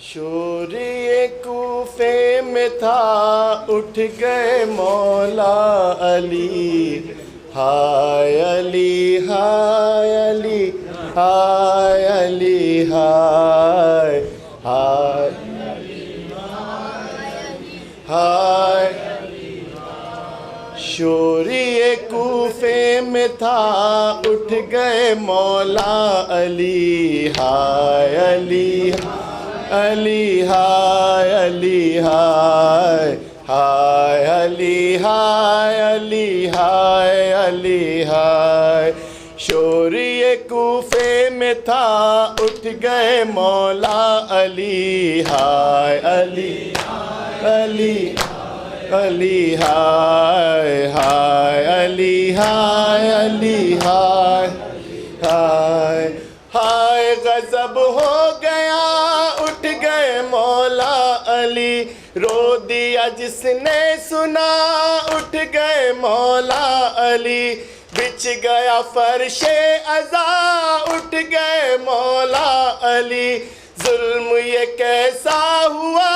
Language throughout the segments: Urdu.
شور یہ کوفے میں تھا، اٹھ گئے مولا علی، ہائے علی ہائے علی ہائے علی ہائے ہائے ہائے۔ شور یہ کوفے میں تھا، اٹھ گئے مولا علی، ہائے علی علی ہائے علی ہائے ہائے علی ہائے علی ہائے علی ہائے۔ شور یہ کوفے میں تھا، اٹھ گئے مولا علی، ہائے علی علی علی ہائے ہائے علی ہائے علی ہائے ہائے ہائے۔ غضب ہو گیا، اٹھ گئے مولا علی، رو دیا جس نے سنا، اٹھ گئے مولا علی، بچھ گیا فرش عزا، اٹھ گئے مولا علی، ظلم یہ کیسا ہوا،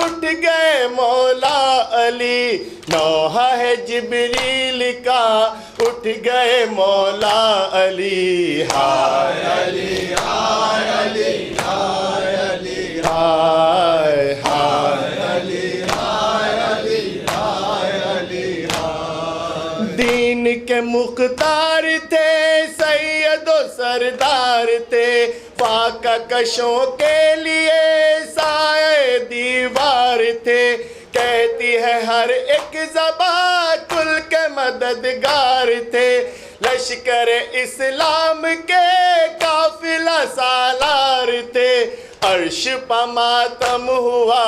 اٹھ گئے مولا علی، نوحہ ہے جبریل کا، اٹھ گئے مولا علی، ہائے علی ہائے علی ہائے علی ہائے ہائے علی ہائے علی ہائے علی ہائے۔ دین کے مختار تھے، سید و سردار تھے، فاقہ کشوں کے لیے سائے دیوار تھے، کہتی ہے ہر ایک زبان کل کے مددگار تھے، لشکر اسلام کے قافلہ سالار تھے، عرش پہ ماتم ہوا،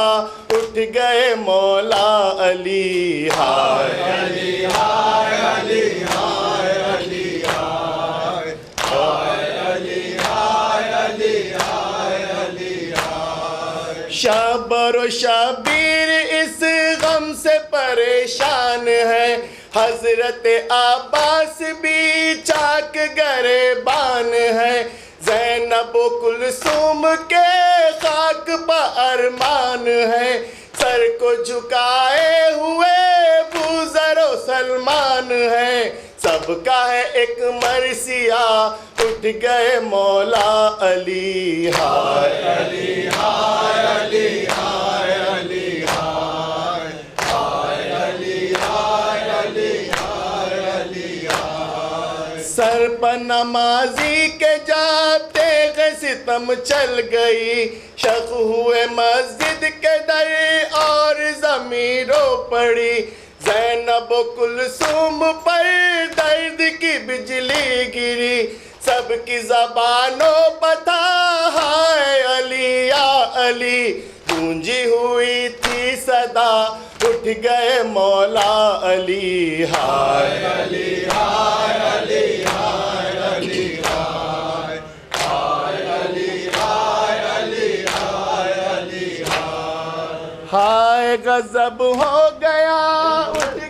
اٹھ گئے مولا علی، ہائے علی ہائے علی ہائے علی ہائے ہائے علی ہائے علی ہائے علی ہائے۔ شبر و شبیر اس غم سے پریشان ہے، حضرت عباس بھی چاک گریبان ہے، زینب و کلثوم کے خاک پہ ارمان ہے، سر کو جھکائے ہوئے بوذر و سلمان ہے، سب کا ہے ایک مرثیہ، اٹھ گئے مولا علی، ہائے علی ہائے علی ہائے علی ہائے ہائے علی ہائے علی ہائے علی ہائے۔ سر پہ نمازی کے جب تیغ ستم چل گئی، شق ہوئے مسجد کے در اور زمین رو پڑی، زینب و کلثوم پر درد کی بجلی گری، سب کی زبانوں پہ تھا ہائے علی یا علی، گونجی ہوئی تھی صدا، اٹھ گئے مولا علی، ہائے علی ہائے علی ہائے علی ہائے ہائے علی ہائے علی ہائے علی ہائے۔ ہائے غضب ہو گیا، اٹھ